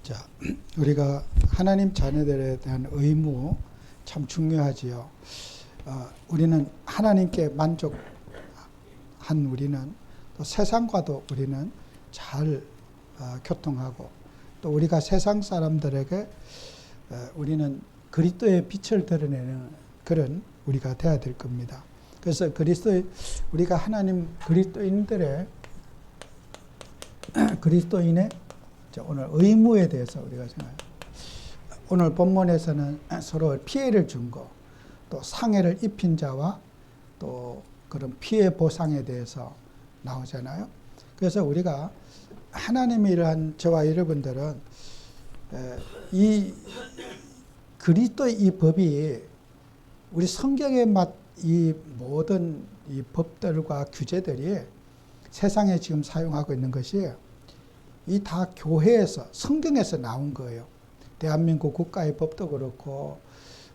자, 우리가 하나님 자녀들에 대한 의무 참 중요하지요. 우리는 하나님께 만족한 우리는 또 세상과도 우리는 잘 교통하고 또 우리가 세상 사람들에게 우리는 그리스도의 빛을 드러내는 그런 우리가 돼야 될 겁니다. 그래서 우리가 하나님 그리스도인의 오늘 의무에 대해서 우리가 생각해요. 오늘 본문에서는 서로 피해를 준 것, 또 상해를 입힌 자와 또 그런 피해 보상에 대해서 나오잖아요. 그래서 우리가 하나님의 이러한 저와 여러분들은 이 그리스도의 이 법이 우리 성경의 이 모든 이 법들과 규제들이 세상에 지금 사용하고 있는 것이 이 다 교회에서 성경에서 나온 거예요. 대한민국 국가의 법도 그렇고,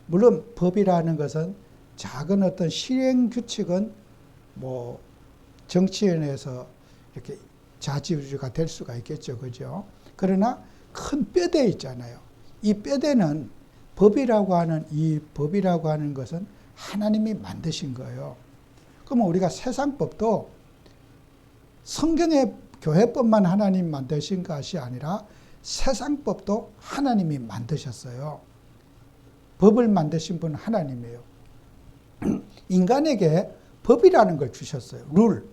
물론 법이라는 것은 작은 어떤 실행 규칙은 뭐 정치인에서 이렇게 자지우지가 될 수가 있겠죠, 그죠? 그러나 큰 뼈대 있잖아요. 이 뼈대는 법이라고 하는 것은 하나님이 만드신 거예요. 그러면 우리가 세상 법도 성경의 교회법만 하나님 만드신 것이 아니라 세상 법도 하나님이 만드셨어요. 법을 만드신 분은 하나님이에요. 인간에게 법이라는 걸 주셨어요. 룰.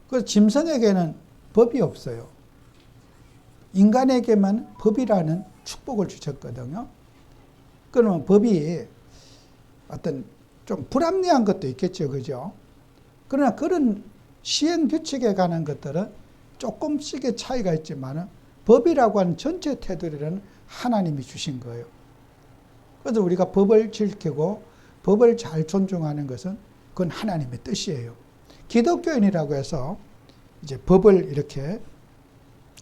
그래서 짐승에게는 법이 없어요. 인간에게만 법이라는 축복을 주셨거든요. 그러면 법이 어떤 좀 불합리한 것도 있겠죠, 그죠? 그러나 그런 시행 규칙에 관한 것들은 조금씩의 차이가 있지만 법이라고 하는 전체 테두리는 하나님이 주신 거예요. 그래서 우리가 법을 지키고 법을 잘 존중하는 것은 그건 하나님의 뜻이에요. 기독교인이라고 해서 이제 법을 이렇게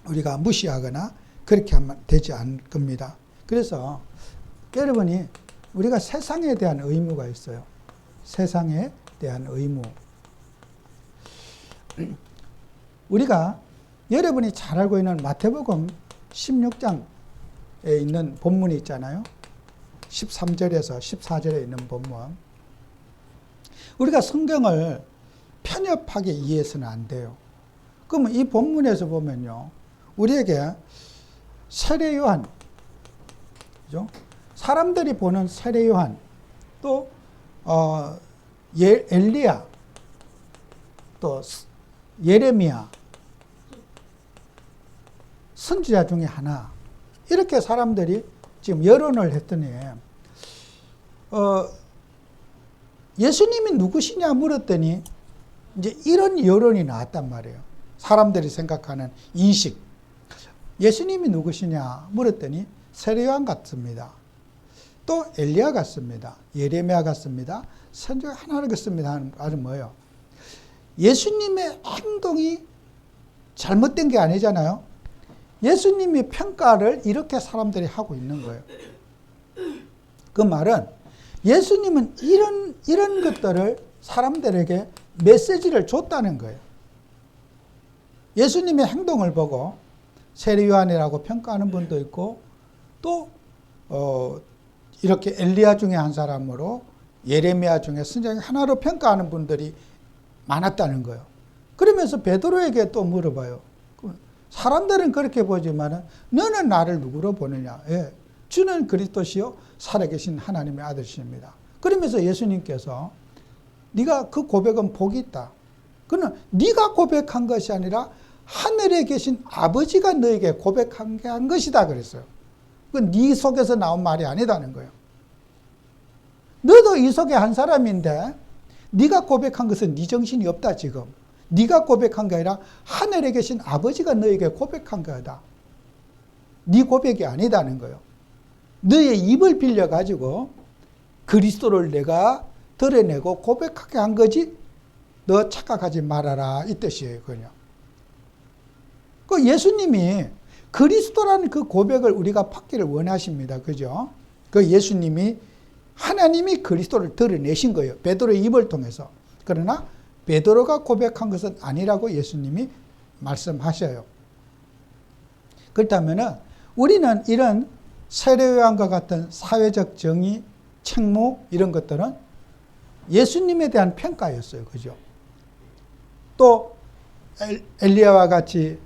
우리가 무시하거나 그렇게 하면 되지 않을 겁니다. 그래서 여러분이 우리가 세상에 대한 의무가 있어요. 세상에 대한 의무. 우리가 여러분이 잘 알고 있는 마태복음 16장에 있는 본문이 있잖아요. 13절에서 14절에 있는 본문. 우리가 성경을 편협하게 이해해서는 안 돼요. 그러면 이 본문에서 보면요, 우리에게 세례 요한, 그죠? 사람들이 보는 세례 요한, 또 엘리야, 또 예레미야, 선지자 중에 하나, 이렇게 사람들이 지금 여론을 했더니 예수님이 누구시냐 물었더니 이제 이런 여론이 나왔단 말이에요. 사람들이 생각하는 인식. 예수님이 누구시냐 물었더니 세례 요한 같습니다. 또 엘리야 같습니다. 예레미야 같습니다. 선지자 하나 같습니다 하는 말은 뭐예요? 예수님의 행동이 잘못된 게 아니잖아요. 예수님의 평가를 이렇게 사람들이 하고 있는 거예요. 그 말은 예수님은 이런 것들을 사람들에게 메시지를 줬다는 거예요. 예수님의 행동을 보고 세례 요한이라고 평가하는 분도 있고, 또 이렇게 엘리야 중에 한 사람으로, 예레미야 중에 선지자 하나로 평가하는 분들이 많았다는 거예요. 그러면서 베드로에게 또 물어봐요. 사람들은 그렇게 보지만 너는 나를 누구로 보느냐? 예, 주는 그리스도시요 살아계신 하나님의 아들이십니다. 그러면서 예수님께서 네가 그 고백은 복이 있다. 그는 네가 고백한 것이 아니라 하늘에 계신 아버지가 너에게 고백한 것이다 그랬어요. 그건 네 속에서 나온 말이 아니다는 거예요. 너도 이 속에 한 사람인데 네가 고백한 것은 네 정신이 없다 지금. 네가 고백한 게 아니라 하늘에 계신 아버지가 너에게 고백한 거다. 네 고백이 아니다는 거예요. 너의 입을 빌려가지고 그리스도를 내가 드러내고 고백하게 한 거지 너 착각하지 말아라 이 뜻이에요. 그냥. 그 예수님이 그리스도라는 그 고백을 우리가 받기를 원하십니다. 그죠? 그 예수님이 하나님이 그리스도를 드러내신 거예요. 베드로의 입을 통해서. 그러나 베드로가 고백한 것은 아니라고 예수님이 말씀하셔요. 그렇다면 우리는 이런 세례요한과 같은 사회적 정의, 책무 이런 것들은 예수님에 대한 평가였어요. 그죠? 또 엘리야와 같이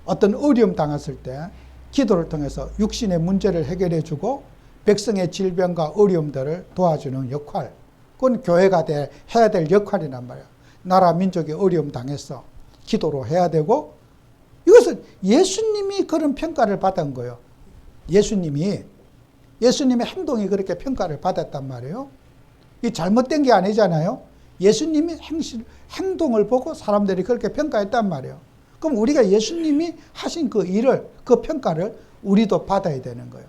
어떤 어려움 당했을 때 기도를 통해서 육신의 문제를 해결해 주고 백성의 질병과 어려움들을 도와주는 역할, 그건 교회가 해야 될 역할이란 말이야. 나라 민족이 어려움 당했어. 기도로 해야 되고, 이것은 예수님이 그런 평가를 받은 거예요. 예수님의 행동이 그렇게 평가를 받았단 말이에요. 이 잘못된 게 아니잖아요. 예수님이 행동을 보고 사람들이 그렇게 평가했단 말이에요. 그럼 우리가 예수님이 하신 그 일을, 그 평가를 우리도 받아야 되는 거예요.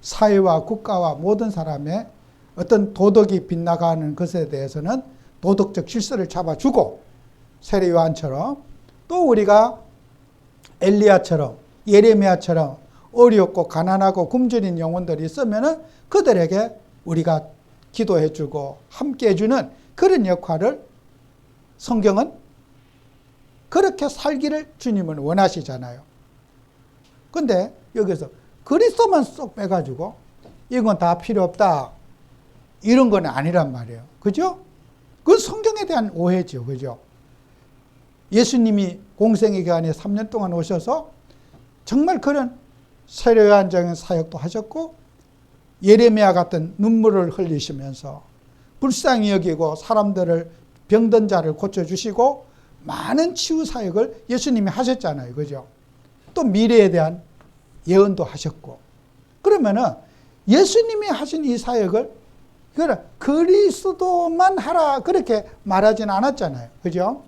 사회와 국가와 모든 사람의 어떤 도덕이 빗나가는 것에 대해서는 도덕적 질서를 잡아주고, 세례 요한처럼, 또 우리가 엘리야처럼, 예레미야처럼 어렵고 가난하고 굶주린 영혼들이 있으면은 그들에게 우리가 기도해주고 함께 해주는 그런 역할을 성경은 그렇게 살기를 주님은 원하시잖아요. 근데 여기서 그리스도만 쏙 빼가지고 이건 다 필요 없다, 이런 건 아니란 말이에요. 그죠? 그건 성경에 대한 오해죠. 그죠? 예수님이 공생의 기간에 3년 동안 오셔서 정말 그런 세례요한적인 사역도 하셨고, 예레미야 같은 눈물을 흘리시면서 불쌍히 여기고 사람들을, 병든 자를 고쳐주시고 많은 치유 사역을 예수님이 하셨잖아요. 그죠? 또 미래에 대한 예언도 하셨고, 그러면은 예수님이 하신 이 사역을 그리스도만 하라 그렇게 말하지는 않았잖아요. 그죠?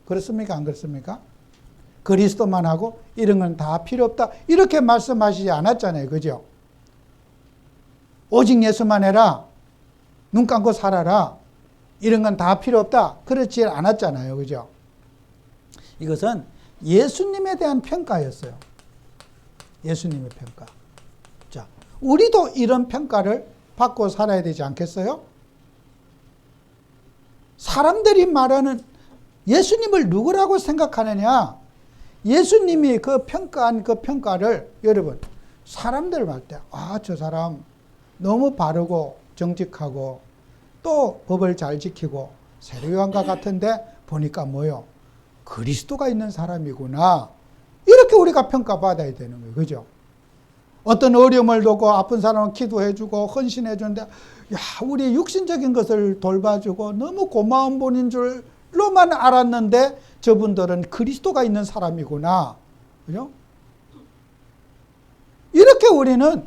그렇습니까? 안 그렇습니까? 그리스도만 하고 이런 건 다 필요 없다 이렇게 말씀하시지 않았잖아요. 그죠? 오직 예수만 해라, 눈 감고 살아라, 이런 건 다 필요 없다 그렇지 않았잖아요. 그죠? 이것은 예수님에 대한 평가였어요. 예수님의 평가. 자, 우리도 이런 평가를 받고 살아야 되지 않겠어요? 사람들이 말하는 예수님을 누구라고 생각하느냐? 예수님이 그 평가한 그 평가를 여러분, 사람들 말 때, 아, 저 사람 너무 바르고 정직하고 또 법을 잘 지키고 세례요한과 같은데 보니까 뭐요? 그리스도가 있는 사람이구나. 이렇게 우리가 평가받아야 되는 거예요. 그죠? 어떤 어려움을 두고 아픈 사람은 기도해주고 헌신해주는데, 야, 우리 육신적인 것을 돌봐주고 너무 고마운 분인 줄로만 알았는데 저분들은 그리스도가 있는 사람이구나. 그죠? 이렇게 우리는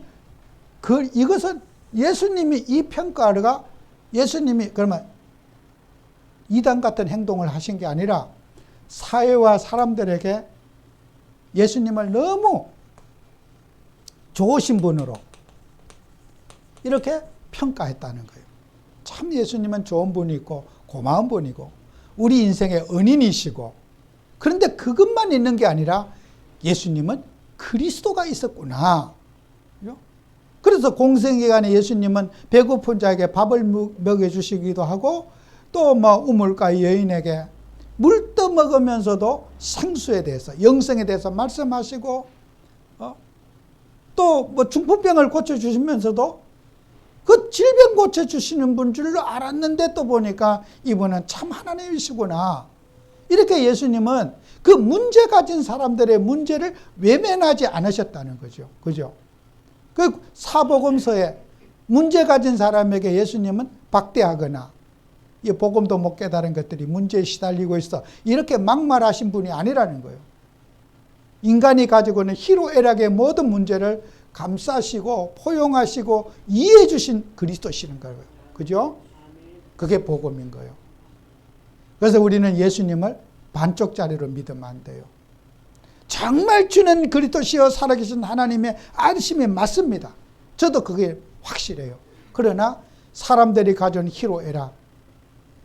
이것은 예수님이 이 평가가 예수님이 그러면 이단 같은 행동을 하신 게 아니라 사회와 사람들에게 예수님을 너무 좋으신 분으로 이렇게 평가했다는 거예요. 참 예수님은 좋은 분이고 고마운 분이고 우리 인생의 은인이시고, 그런데 그것만 있는 게 아니라 예수님은 그리스도가 있었구나. 그래서 공생기간에 예수님은 배고픈 자에게 밥을 먹여주시기도 하고, 또 뭐 우물가 여인에게 물 떠먹으면서도 생수에 대해서, 영생에 대해서 말씀하시고, 또 뭐 중풍병을 고쳐주시면서도 그 질병 고쳐주시는 분 줄로 알았는데 또 보니까 이분은 참 하나님이시구나. 이렇게 예수님은 그 문제 가진 사람들의 문제를 외면하지 않으셨다는 거죠. 그죠? 그 사복음서에 문제 가진 사람에게 예수님은 박대하거나 이 복음도 못 깨달은 것들이 문제에 시달리고 있어, 이렇게 막말하신 분이 아니라는 거예요. 인간이 가지고 있는 희로애락의 모든 문제를 감싸시고 포용하시고 이해해 주신 그리스도시는 거예요. 그죠? 그게 복음인 거예요. 그래서 우리는 예수님을 반쪽짜리로 믿으면 안 돼요. 정말 주는 그리스도시여 살아계신 하나님의 아심이 맞습니다. 저도 그게 확실해요. 그러나 사람들이 가진 희로애락,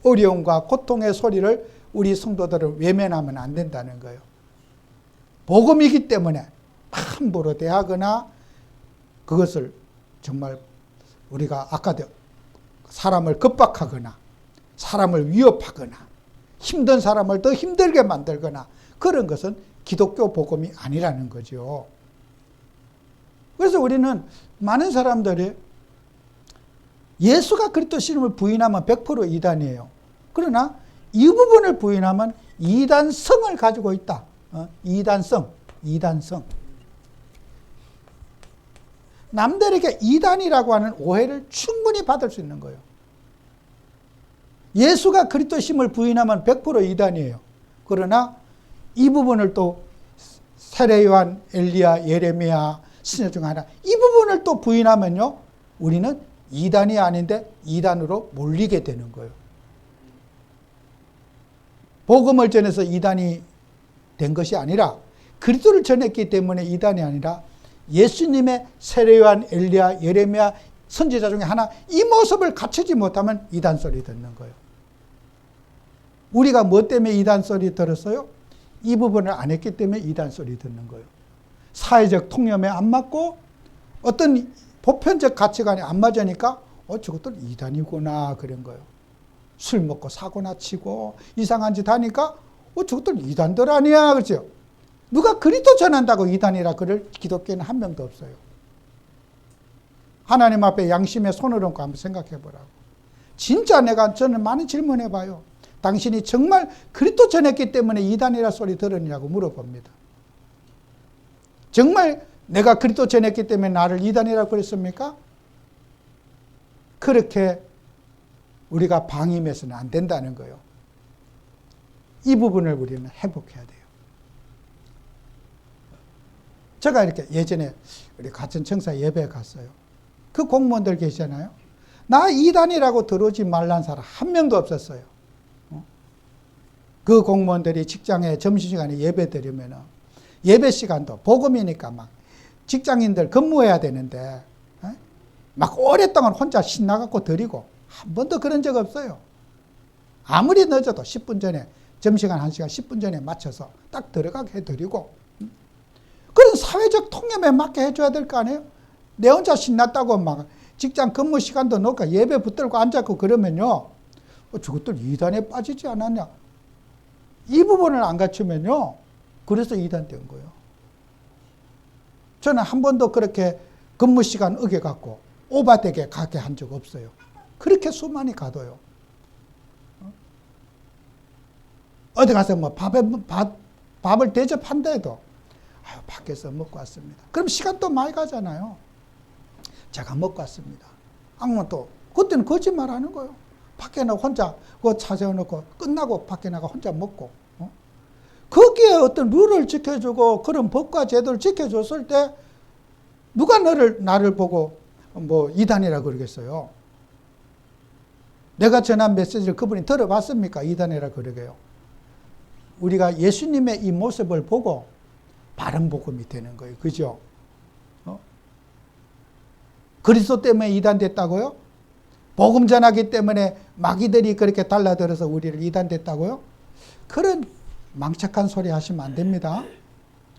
어려움과 고통의 소리를 우리 성도들을 외면하면 안 된다는 거예요. 복음이기 때문에 함부로 대하거나 그것을 정말 우리가 아까도 사람을 겁박하거나 사람을 위협하거나 힘든 사람을 더 힘들게 만들거나 그런 것은 기독교 복음이 아니라는 거죠. 그래서 우리는 많은 사람들이 예수가 그리스도심을 부인하면 100% 이단이에요. 그러나 이 부분을 부인하면 이단성을 가지고 있다. 이단성. 남들에게 이단이라고 하는 오해를 충분히 받을 수 있는 거예요. 예수가 그리스도심을 부인하면 100% 이단이에요. 그러나 이 부분을 또 세례 요한, 엘리야, 예레미야 선지자 중 하나, 이 부분을 또 부인하면요, 우리는 이단이 아닌데 이단으로 몰리게 되는 거예요. 복음을 전해서 이단이 된 것이 아니라 그리스도를 전했기 때문에 이단이 아니라 예수님의 세례 요한, 엘리야, 예레미야 선지자 중에 하나, 이 모습을 갖추지 못하면 이단 소리 듣는 거예요. 우리가 뭐 때문에 이단 소리 들었어요? 이 부분을 안 했기 때문에 이단 소리 듣는 거예요. 사회적 통념에 안 맞고 어떤 보편적 가치관에 안 맞으니까 저것들 이단이구나 그런 거예요. 술 먹고 사고나 치고 이상한 짓 하니까 저것들 이단들 아니야, 그렇죠? 누가 그리스도 전한다고 이단이라 그럴 기독교는 한 명도 없어요. 하나님 앞에 양심에 손을 얹고 한번 생각해 보라고. 진짜 저는 많이 질문해 봐요. 당신이 정말 그리스도 전했기 때문에 이단이라 소리 들었냐고 물어봅니다. 정말 내가 그리스도 전했기 때문에 나를 이단이라고 그랬습니까? 그렇게 우리가 방임해서는 안 된다는 거예요. 이 부분을 우리는 회복해야 돼요. 제가 이렇게 예전에 우리 가천청사 예배에 갔어요. 그 공무원들 계시잖아요. 나 이단이라고 들어오지 말란 사람 한 명도 없었어요. 그 공무원들이 직장에 점심시간에 예배 드리면 예배 시간도 복음이니까 막 직장인들 근무해야 되는데 막 오랫동안 혼자 신나갖고 드리고 한 번도 그런 적 없어요. 아무리 늦어도 10분 전에 점심시간 1시간 10분 전에 맞춰서 딱 들어가게 해드리고, 그런 사회적 통념에 맞게 해줘야 될 거 아니에요? 내 혼자 신났다고 막 직장 근무 시간도 놓고 예배 붙들고 앉았고 그러면요, 저것들 이단에 빠지지 않았냐? 이 부분을 안 갖추면요, 그래서 이단된 거예요. 저는 한 번도 그렇게 근무 시간 어겨갖고 오바되게 가게 한 적 없어요. 그렇게 수많이 가도요. 어디 가서 뭐 밥을 대접한데도 밖에서 먹고 왔습니다. 그럼 시간 또 많이 가잖아요. 제가 먹고 왔습니다. 아무튼 또 그때는 거짓말 하는 거예요. 밖에 나가 혼자 그거 찾아놓고 끝나고 밖에 나가 혼자 먹고, 거기에 어떤 룰을 지켜주고 그런 법과 제도를 지켜줬을 때 누가 나를 보고 뭐 이단이라 그러겠어요? 내가 전한 메시지를 그분이 들어봤습니까? 이단이라 그러게요. 우리가 예수님의 이 모습을 보고 바른 복음이 되는 거예요. 그죠? 그리스도 때문에 이단됐다고요? 복음 전하기 때문에 마귀들이 그렇게 달라들어서 우리를 이단됐다고요? 그런 망측한 소리 하시면 안 됩니다.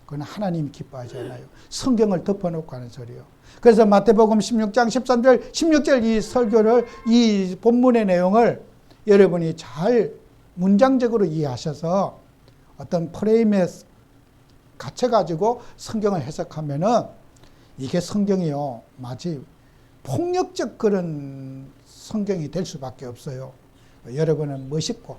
그건 하나님이 기뻐하지 않아요. 성경을 덮어놓고 하는 소리요. 그래서 마태복음 16장 13절 16절 이 설교를, 이 본문의 내용을 여러분이 잘 문장적으로 이해하셔서 어떤 프레임에 갇혀가지고 성경을 해석하면은 이게 성경이요, 마치 폭력적 그런 성경이 될 수밖에 없어요. 여러분은 멋있고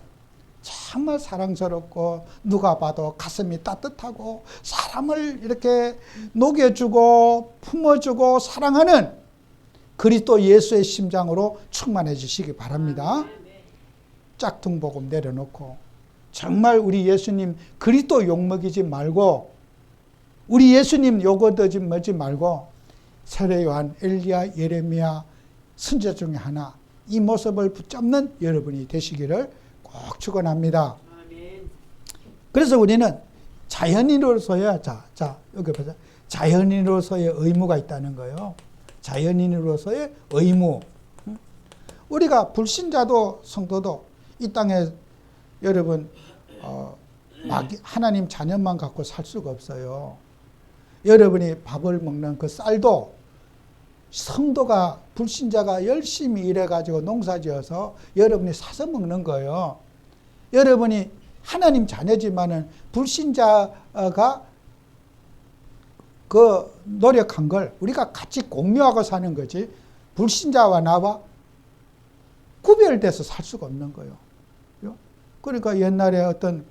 정말 사랑스럽고 누가 봐도 가슴이 따뜻하고 사람을 이렇게 녹여주고 품어주고 사랑하는 그리스도 예수의 심장으로 충만해지시기 바랍니다. 짝퉁 복음 내려놓고 정말 우리 예수님 그리스도 욕먹이지 말고, 우리 예수님 욕얻지 말고 세례 요한, 엘리야, 예레미야 선지자 중에 하나, 이 모습을 붙잡는 여러분이 되시기를 꼭 축원합니다. 그래서 우리는 자연인으로서야, 여기 보세요. 자연인으로서의 의무가 있다는 거예요. 자연인으로서의 의무. 우리가 불신자도 성도도 이 땅에 여러분 하나님 자녀만 갖고 살 수가 없어요. 여러분이 밥을 먹는 그 쌀도 성도가, 불신자가 열심히 일해가지고 농사지어서 여러분이 사서 먹는 거예요. 여러분이 하나님 자녀지만은 불신자가 그 노력한 걸 우리가 같이 공유하고 사는 거지, 불신자와 나와 구별돼서 살 수가 없는 거예요. 그러니까 옛날에 어떤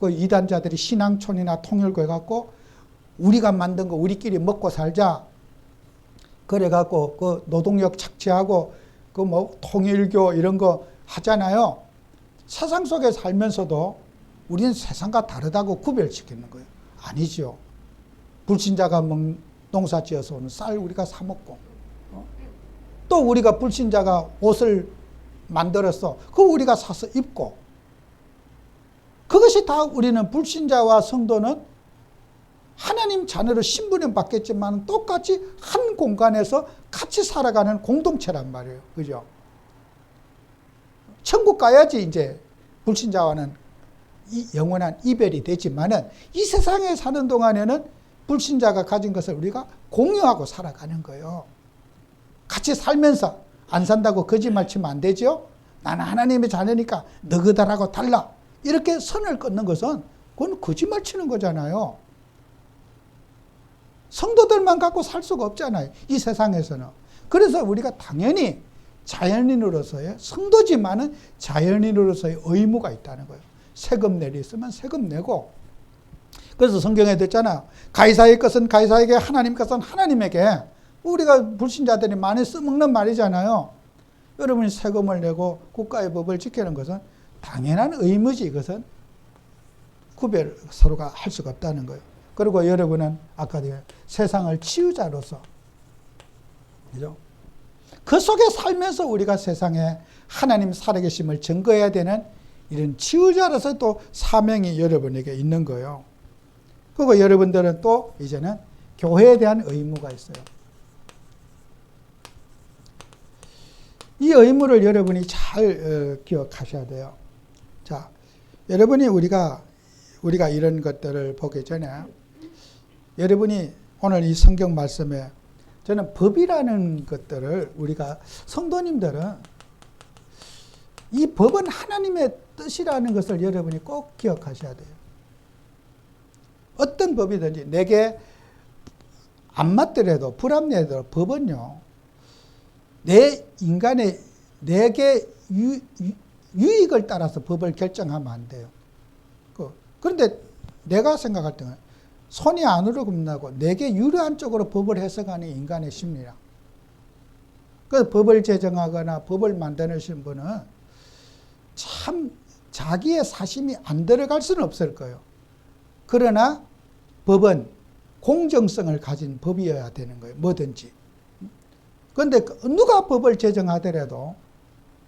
그 이단자들이 신앙촌이나 통일교회 갖고 우리가 만든 거 우리끼리 먹고 살자, 그래 갖고 그 노동력 착취하고 그 뭐 통일교 이런 거 하잖아요. 세상 속에 살면서도 우리는 세상과 다르다고 구별시키는 거예요. 아니죠. 불신자가 농사 지어서 오는 쌀 우리가 사 먹고, 또 우리가 불신자가 옷을 만들어서 그거 우리가 사서 입고, 그것이 다 우리는 불신자와 성도는 하나님 자녀로 신분은 받겠지만 똑같이 한 공간에서 같이 살아가는 공동체란 말이에요. 그죠? 천국 가야지 이제 불신자와는 영원한 이별이 되지만은 이 세상에 사는 동안에는 불신자가 가진 것을 우리가 공유하고 살아가는 거예요. 같이 살면서 안 산다고 거짓말 치면 안 되죠? 나는 하나님의 자녀니까 너희들하고 달라. 이렇게 선을 끊는 것은 그건 거짓말 치는 거잖아요. 성도들만 갖고 살 수가 없잖아요. 이 세상에서는. 그래서 우리가 당연히 자연인으로서의, 성도지만은 자연인으로서의 의무가 있다는 거예요. 세금 낼 일 있으면 세금 내고. 그래서 성경에 됐잖아요. 가이사의 것은 가이사에게, 하나님 것은 하나님에게. 우리가 불신자들이 많이 써먹는 말이잖아요. 여러분이 세금을 내고 국가의 법을 지키는 것은 당연한 의무지. 이것은 구별 서로가 할 수가 없다는 거예요. 그리고 여러분은 아까 세상을 치유자로서, 그죠? 그 속에 살면서 우리가 세상에 하나님 살아계심을 증거해야 되는 이런 치유자로서 또 사명이 여러분에게 있는 거예요. 그리고 여러분들은 또 이제는 교회에 대한 의무가 있어요. 이 의무를 여러분이 잘 기억하셔야 돼요. 자, 여러분이 우리가 이런 것들을 보기 전에 여러분이 오늘 이 성경 말씀에 저는 법이라는 것들을 우리가 성도님들은 이 법은 하나님의 뜻이라는 것을 여러분이 꼭 기억하셔야 돼요. 어떤 법이든지 내게 안 맞더라도 불합리하더라도 법은요, 내 인간의 내게 유익을 따라서 법을 결정하면 안 돼요. 그런데 내가 생각할 때는 손이 안으로 겁나고 내게 유리한 쪽으로 법을 해석하는 인간의 심리라. 그래서 법을 제정하거나 법을 만드시는 분은 참 자기의 사심이 안 들어갈 수는 없을 거예요. 그러나 법은 공정성을 가진 법이어야 되는 거예요. 뭐든지. 그런데 누가 법을 제정하더라도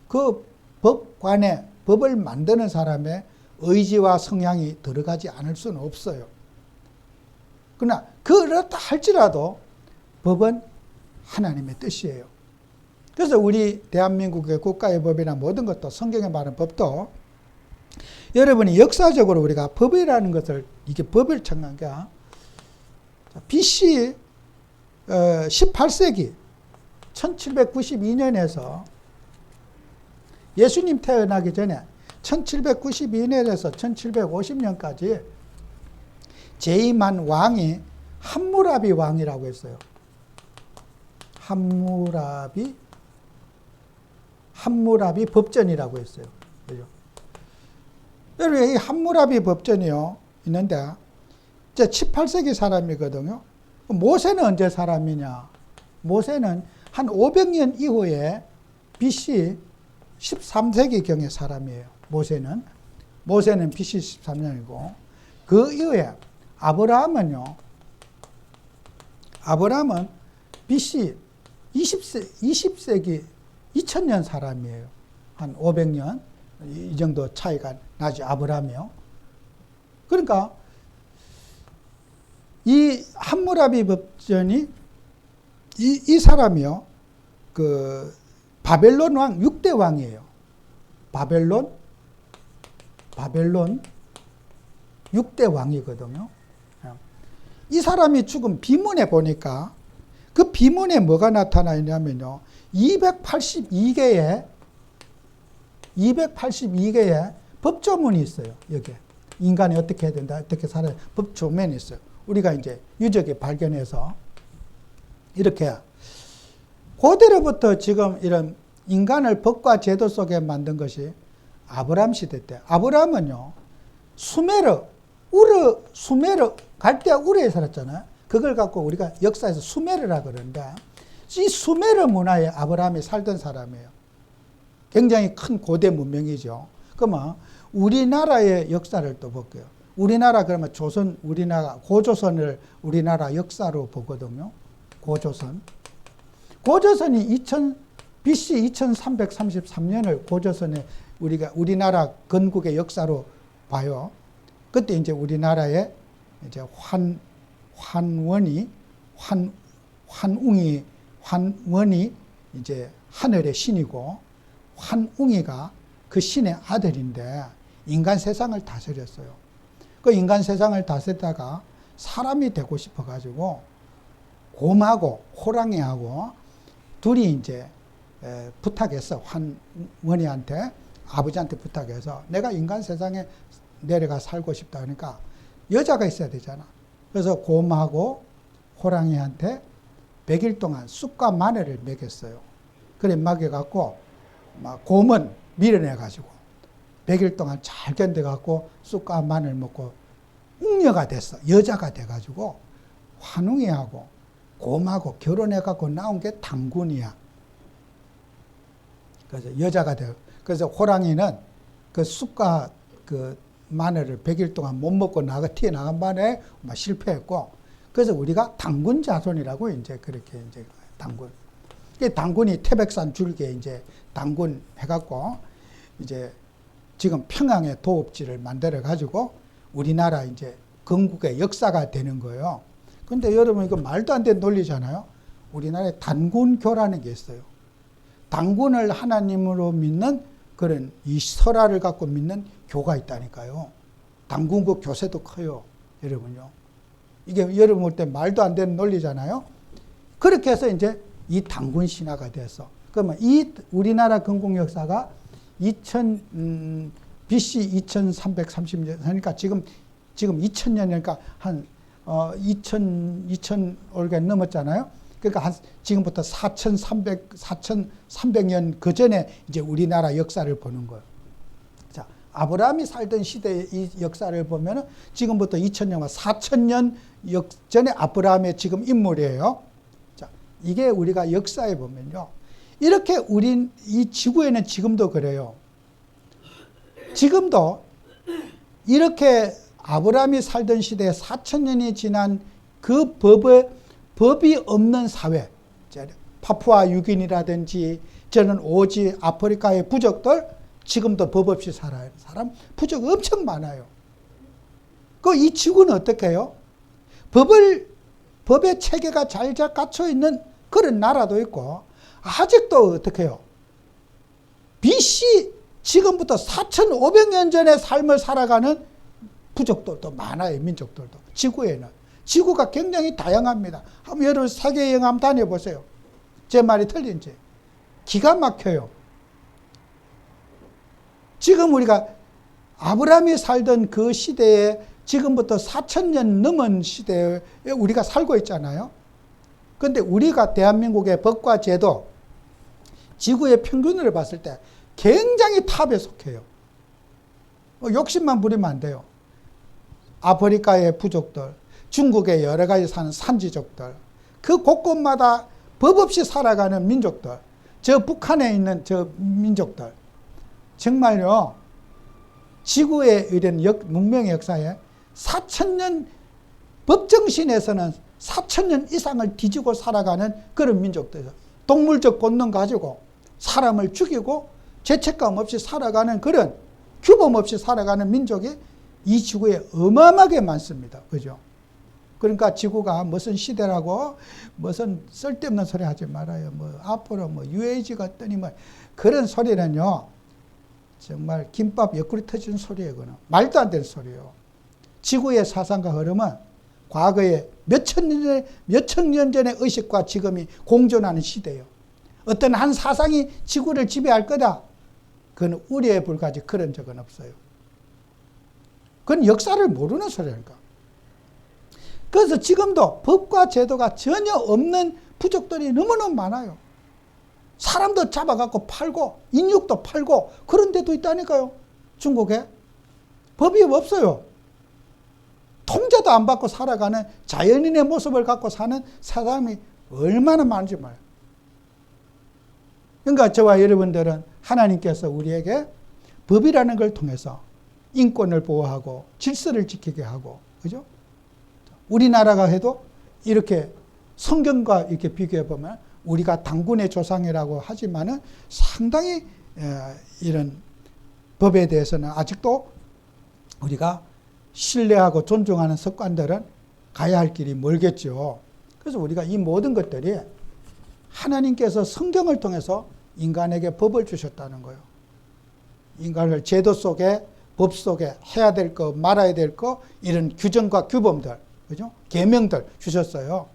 그 법관에 법을 만드는 사람의 의지와 성향이 들어가지 않을 수는 없어요. 그러나 그렇다 할지라도 법은 하나님의 뜻이에요. 그래서 우리 대한민국의 국가의 법이나 모든 것도, 성경에 말하는 법도 여러분이 역사적으로 우리가 법이라는 것을, 이게 법을 정한 게 BC 18세기 1792년에서 예수님 태어나기 전에 1792년에서 1750년까지 제2만 왕이 함무라비 왕이라고 했어요. 함무라비 법전이라고 했어요. 그죠? 여러분, 이 함무라비 법전이요, 있는데, 이제 18세기 사람이거든요. 모세는 언제 사람이냐? 모세는 한 500년 이후에 BC 13세기경의 사람이에요. 모세는 BC 13년이고, 그 이후에 아브라함은 BC 20세기 2000년 사람이에요. 한 500년 이 정도 차이가 나죠. 아브라함이요. 그러니까 이 함무라비 법전이 이 사람이요, 그 바벨론 왕 6대 왕이에요. 바벨론 6대 왕이거든요. 이 사람이 죽은 비문에 보니까 그 비문에 뭐가 나타나 있냐면요, 282개의 법조문이 있어요. 여기에 인간이 어떻게 해야 된다, 어떻게 살아야, 법조문이 있어요. 우리가 이제 유적에 발견해서 이렇게 고대로부터 지금 이런 인간을 법과 제도 속에 만든 것이 아브라함 시대 때. 아브라함은요, 수메르 갈대아 우르에 살았잖아요. 그걸 갖고 우리가 역사에서 수메르라 그러는데, 이 수메르 문화에 아브라함이 살던 사람이에요. 굉장히 큰 고대 문명이죠. 그러면 우리나라의 역사를 또 볼게요. 우리나라 그러면 조선, 우리나라 고조선을 우리나라 역사로 보거든요. 고조선. 고조선이 BC 2333년을 고조선에 우리나라 건국의 역사로 봐요. 그때 이제 우리나라에 이제 환원이 이제 하늘의 신이고, 환웅이가 그 신의 아들인데 인간 세상을 다스렸어요. 그 인간 세상을 다스리다가 사람이 되고 싶어가지고 곰하고 호랑이하고 둘이 이제 부탁했어. 환원이한테, 아버지한테 부탁해서 내가 인간 세상에 내려가 살고 싶다. 그러니까 여자가 있어야 되잖아. 그래서 곰하고 호랑이한테 100일 동안 쑥과 마늘을 먹였어요. 그래 먹여갖고 곰은 밀어내가지고 100일 동안 잘 견뎌갖고 쑥과 마늘 먹고 웅녀가 됐어. 여자가 돼가지고 환웅이하고 곰하고 결혼해갖고 나온 게 당군이야. 그래서 여자가 되고, 그래서 호랑이는 그 쑥과 그 마늘을 100일 동안 못 먹고 튀어나간 반에 실패했고, 그래서 우리가 당군 자손이라고 이제 그렇게 이제 당군. 당군이 태백산 줄기에 이제 당군 해갖고 이제 지금 평양의 도읍지를 만들어 가지고 우리나라 이제 건국의 역사가 되는 거예요. 근데 여러분 이거 말도 안 되는 논리잖아요. 우리나라에 단군교라는 게 있어요. 당군을 하나님으로 믿는 그런 이 설화를 갖고 믿는 교가 있다니까요. 당군국 교세도 커요. 여러분요. 이게 여러분 볼 때 말도 안 되는 논리잖아요. 그렇게 해서 이제 이 당군 신화가 됐어. 그러면 이 우리나라 건국 역사가 BC 2330년, 그러니까 지금 2000년이니까 한 2000올가 넘었잖아요. 그러니까 한 지금부터 4300년 그 전에 이제 우리나라 역사를 보는 거예요. 자, 아브라함이 살던 시대의 이 역사를 보면은 지금부터 2000년과 4000년 전에 아브라함의 지금 인물이에요. 자, 이게 우리가 역사에 보면요. 이렇게 이 지구에는 지금도 그래요. 지금도 이렇게 아브라함이 살던 시대에 4000년이 지난 그 법이 없는 사회, 파푸아 유기니라든지 저는 오지 아프리카의 부족들 지금도 법 없이 살아요. 사람 부족 엄청 많아요. 이 지구는 어떻게 해요? 법의 체계가 잘 갖춰 있는 그런 나라도 있고, 아직도 어떻게 해요? BC 지금부터 4500년 전의 삶을 살아가는 부족들도 많아요. 민족들도. 지구에는. 지구가 굉장히 다양합니다. 한번 여러분 세계 여행 한번 다녀보세요. 제 말이 틀린지. 기가 막혀요. 지금 우리가 아브라함이 살던 그 시대에 지금부터 4000년 넘은 시대에 우리가 살고 있잖아요. 그런데 우리가 대한민국의 법과 제도, 지구의 평균을 봤을 때 굉장히 탑에 속해요. 욕심만 부리면 안 돼요. 아프리카의 부족들, 중국의 여러 가지 사는 산지족들, 그 곳곳마다 법 없이 살아가는 민족들, 저 북한에 있는 저 민족들, 정말요, 지구의 이런 문명의 역사에 4000년 법정신에서는 4000년 이상을 뒤지고 살아가는 그런 민족들, 동물적 본능 가지고 사람을 죽이고 죄책감 없이 살아가는 그런 규범 없이 살아가는 민족이 이 지구에 어마어마하게 많습니다. 그죠? 그러니까 지구가 무슨 시대라고 무슨 쓸데없는 소리 하지 말아요. 앞으로 UAG가 뜨니 그런 소리는요, 정말 김밥 옆구리 터지는 소리예요. 그는 말도 안 되는 소리예요. 지구의 사상과 흐름은 과거에 몇천 년 전의 의식과 지금이 공존하는 시대예요. 어떤 한 사상이 지구를 지배할 거다. 그건 우려에 불과하지 그런 적은 없어요. 그건 역사를 모르는 소리니까. 그래서 지금도 법과 제도가 전혀 없는 부족들이 너무너무 많아요. 사람도 잡아갖고 팔고 인육도 팔고 그런 데도 있다니까요. 중국에 법이 없어요. 통제도 안 받고 살아가는 자연인의 모습을 갖고 사는 사람이 얼마나 많은지 말이에요. 그러니까 저와 여러분들은 하나님께서 우리에게 법이라는 걸 통해서 인권을 보호하고 질서를 지키게 하고, 그죠? 우리나라가 해도 이렇게 성경과 이렇게 비교해 보면 우리가 당군의 조상이라고 하지만은 상당히 이런 법에 대해서는 아직도 우리가 신뢰하고 존중하는 습관들은 가야 할 길이 멀겠죠. 그래서 우리가 이 모든 것들이 하나님께서 성경을 통해서 인간에게 법을 주셨다는 거예요. 인간을 제도 속에, 법 속에 해야 될 거, 말아야 될 거, 이런 규정과 규범들, 그죠? 계명들 주셨어요.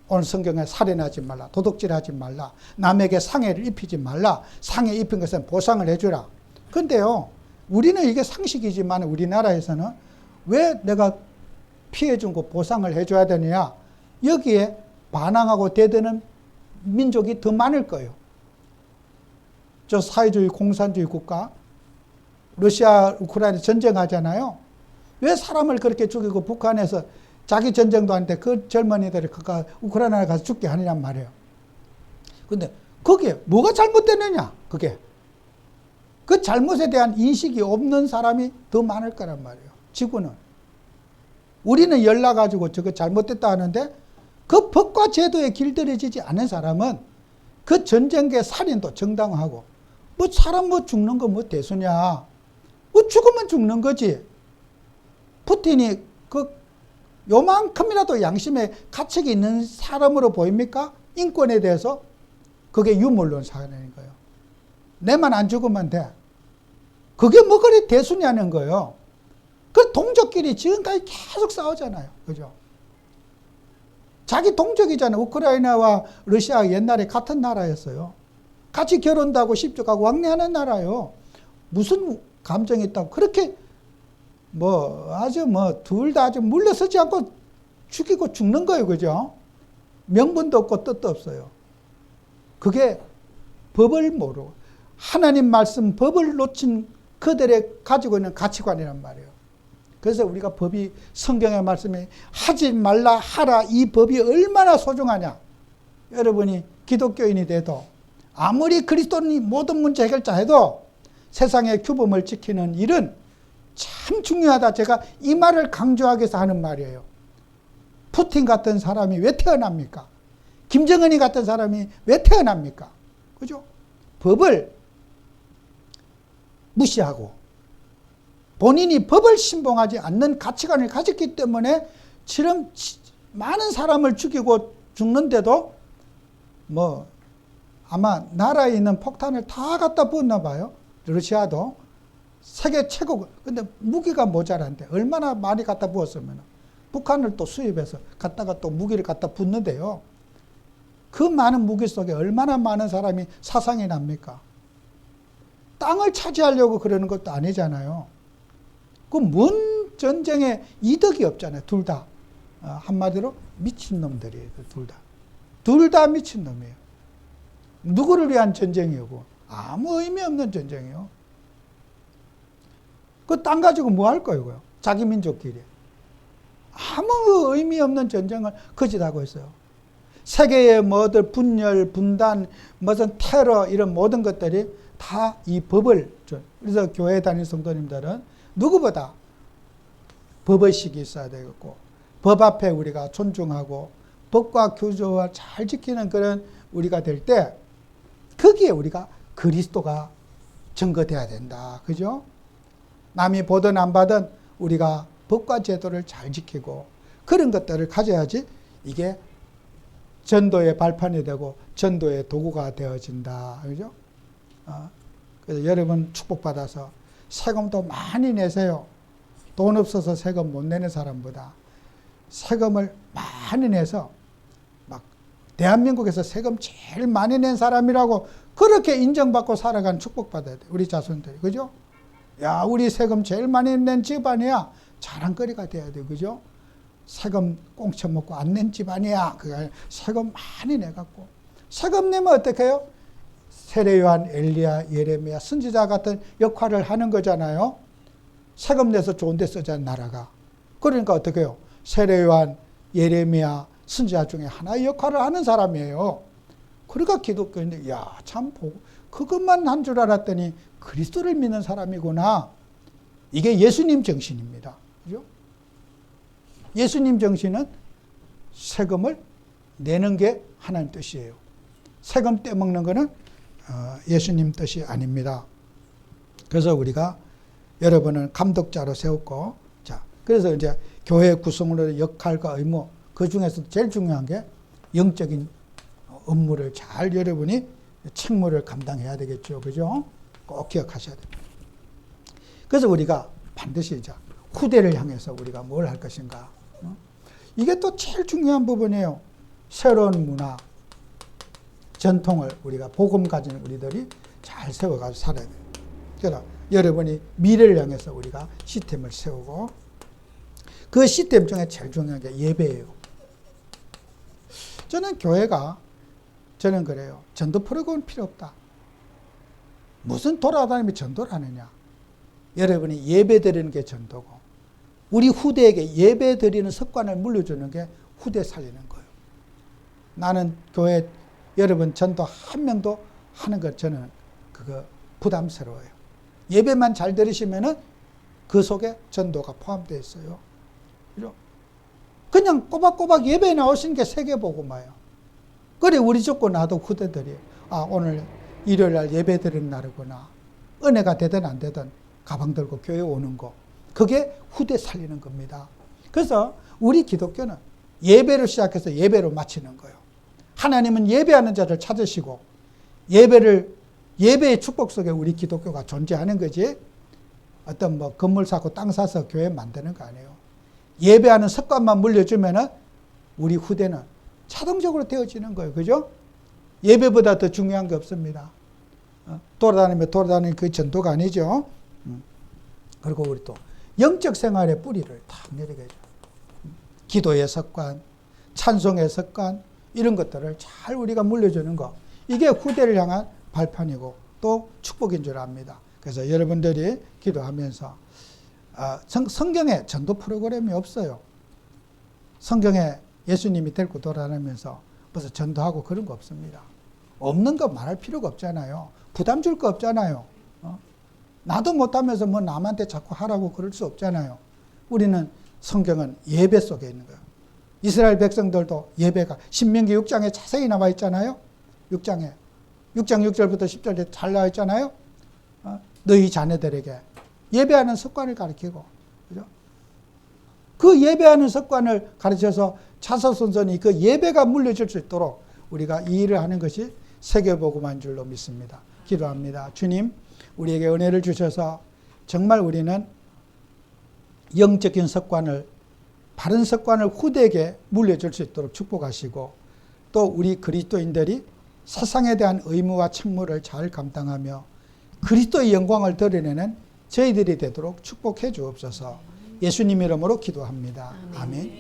오늘 성경에 살인하지 말라, 도둑질하지 말라, 남에게 상해를 입히지 말라, 상해 입힌 것은 보상을 해주라. 근데요, 우리는 이게 상식이지만 우리나라에서는 왜 내가 피해준 거 보상을 해줘야 되느냐? 여기에 반항하고 대드는 민족이 더 많을 거예요. 저 사회주의 공산주의 국가, 러시아, 우크라이나 전쟁하잖아요. 왜 사람을 그렇게 죽이고 북한에서 자기 전쟁도 하는데 그 젊은이들이 우크라이나에 가서 죽게 하느냐 말이에요. 근데 거기에 뭐가 잘못됐느냐? 그게. 그 잘못에 대한 인식이 없는 사람이 더 많을 거란 말이에요. 지구는. 우리는 열나가지고 저거 잘못됐다 하는데 그 법과 제도에 길들여지지 않은 사람은 그 전쟁의 살인도 정당하고 뭐 사람 뭐 죽는 거 뭐 대수냐. 뭐 죽으면 죽는 거지. 푸틴이 그 요만큼이라도 양심의 가책이 있는 사람으로 보입니까? 인권에 대해서? 그게 유물론 사회인 거예요. 내만 안 죽으면 돼. 그게 뭐 그리 대수냐는 거예요. 그 동족끼리 지금까지 계속 싸우잖아요. 그죠? 자기 동족이잖아요. 우크라이나와 러시아 옛날에 같은 나라였어요. 같이 결혼도 하고 십족하고 왕래하는 나라요. 무슨 감정이 있다고 그렇게 아주 둘 다 아주 물러서지 않고 죽이고 죽는 거예요. 그죠? 명분도 없고 뜻도 없어요. 그게 법을 모르고 하나님 말씀 법을 놓친 그들의 가지고 있는 가치관이란 말이에요. 그래서 우리가 법이 성경의 말씀이 하지 말라 하라 이 법이 얼마나 소중하냐. 여러분이 기독교인이 돼도 아무리 그리스도인이 모든 문제 해결자 해도 세상의 규범을 지키는 일은 참 중요하다. 제가 이 말을 강조하기 위해서 하는 말이에요. 푸틴 같은 사람이 왜 태어납니까? 김정은이 같은 사람이 왜 태어납니까? 그죠? 법을 무시하고 본인이 법을 신봉하지 않는 가치관을 가졌기 때문에 지금 많은 사람을 죽이고 죽는데도 아마 나라에 있는 폭탄을 다 갖다 부었나 봐요. 러시아도 세계 최고. 근데 무기가 모자란데 얼마나 많이 갖다 부었으면 북한을 또 수입해서 갖다가 또 무기를 갖다 붓는데요. 그 많은 무기 속에 얼마나 많은 사람이 사상이 납니까? 땅을 차지하려고 그러는 것도 아니잖아요. 그 뭔 전쟁에 이득이 없잖아요. 둘 다. 한마디로 미친놈들이에요. 둘 다. 둘 다 미친놈이에요. 누구를 위한 전쟁이고 아무 의미 없는 전쟁이에요. 그 땅 가지고 뭐 할 거예요? 자기 민족끼리. 아무 의미 없는 전쟁을 거짓하고 있어요. 세계의 뭐들 분열, 분단, 무슨 테러 이런 모든 것들이 다 이 법을 그래서 교회 다니는 성도님들은 누구보다 법의식이 있어야 되겠고 법 앞에 우리가 존중하고 법과 규조와 잘 지키는 그런 우리가 될 때 거기에 우리가 그리스도가 증거돼야 된다. 그죠? 남이 보든 안 받든 우리가 법과 제도를 잘 지키고 그런 것들을 가져야지 이게 전도의 발판이 되고 전도의 도구가 되어진다. 그죠? 그래서 여러분 축복받아서 세금도 많이 내세요. 돈 없어서 세금 못 내는 사람보다 세금을 많이 내서 막 대한민국에서 세금 제일 많이 낸 사람이라고 그렇게 인정받고 살아가는 축복받아야 돼. 우리 자손들이. 그죠? 야, 우리 세금 제일 많이 낸 집안이야. 자랑거리가 돼야 돼. 그죠? 세금 꽁쳐 먹고 안 낸 집안이야. 그게 세금 많이 내갖고. 세금 내면 어떻게 해요? 세례 요한, 엘리야, 예레미야, 선지자 같은 역할을 하는 거잖아요. 세금 내서 좋은 데 쓰자는 나라가. 그러니까 어떻게 해요? 세례 요한, 예레미야, 선지자 중에 하나의 역할을 하는 사람이에요. 그러니까 기독교인들, 야, 참 보고 그것만 한 줄 알았더니 그리스도를 믿는 사람이구나. 이게 예수님 정신입니다. 그죠? 예수님 정신은 세금을 내는 게 하나님 뜻이에요. 세금 떼먹는 거는 예수님 뜻이 아닙니다. 그래서 우리가 여러분을 감독자로 세웠고, 자, 그래서 이제 교회 구성원의 역할과 의무, 그 중에서 제일 중요한 게 영적인 업무를 잘 여러분이 책무를 감당해야 되겠죠. 그죠? 꼭 기억하셔야 됩니다. 그래서 우리가 반드시 이제 후대를 향해서 우리가 뭘 할 것인가. 이게 또 제일 중요한 부분이에요. 새로운 문화, 전통을 우리가 복음 가진 우리들이 잘 세워가지고 살아야 돼요. 그래서 여러분이 미래를 향해서 우리가 시스템을 세우고, 그 시스템 중에 제일 중요한 게 예배예요. 저는 그래요. 전도 프로그램 필요 없다. 무슨 돌아다니며 전도를 하느냐. 여러분이 예배 드리는 게 전도고, 우리 후대에게 예배 드리는 습관을 물려주는 게 후대 살리는 거예요. 나는 교회 여러분 전도 한 명도 하는 것 저는 그거 부담스러워요. 예배만 잘 드리시면은 그 속에 전도가 포함되어 있어요. 그죠? 그냥 꼬박꼬박 예배에 나오시는 게 세계복음화예요. 그래 우리 죽고 나도 후대들이 오늘 일요일 날 예배 드리는 날이구나. 은혜가 되든 안 되든 가방 들고 교회 오는 거. 그게 후대 살리는 겁니다. 그래서 우리 기독교는 예배를 시작해서 예배로 마치는 거예요. 하나님은 예배하는 자를 찾으시고 예배의 축복 속에 우리 기독교가 존재하는 거지, 어떤 뭐 건물 사고 땅 사서 교회 만드는 거 아니에요. 예배하는 습관만 물려주면은 우리 후대는 자동적으로 되어지는 거예요. 그죠? 예배보다 더 중요한 게 없습니다. 돌아다니는 그 전도가 아니죠. 그리고 우리 또 영적 생활의 뿌리를 탁 내리게 해줘. 기도의 습관, 찬송의 습관, 이런 것들을 잘 우리가 물려주는 거. 이게 후대를 향한 발판이고 또 축복인 줄 압니다. 그래서 여러분들이 기도하면서 성경에 전도 프로그램이 없어요. 성경에 예수님이 데리고 돌아다니면서 무슨 전도하고 그런 거 없습니다. 없는 거 말할 필요가 없잖아요. 부담 줄 거 없잖아요. 나도 못하면서 뭐 남한테 자꾸 하라고 그럴 수 없잖아요. 우리는 성경은 예배 속에 있는 거예요. 이스라엘 백성들도 예배가 신명기 6장에 자세히 나와 있잖아요. 6장 6절부터 10절에 잘 나와 있잖아요. 너희 자녀들에게 예배하는 습관을 가르치고, 그죠? 그 예배하는 습관을 가르쳐서 차서선선이 그 예배가 물려질 수 있도록 우리가 이 일을 하는 것이 세계복음화인 줄로 믿습니다. 기도합니다. 주님, 우리에게 은혜를 주셔서 정말 우리는 영적인 습관을, 바른 습관을 후대에게 물려줄 수 있도록 축복하시고, 또 우리 그리스도인들이 세상에 대한 의무와 책무를 잘 감당하며 그리스도의 영광을 드러내는 저희들이 되도록 축복해 주옵소서. 예수님 이름으로 기도합니다. 아멘.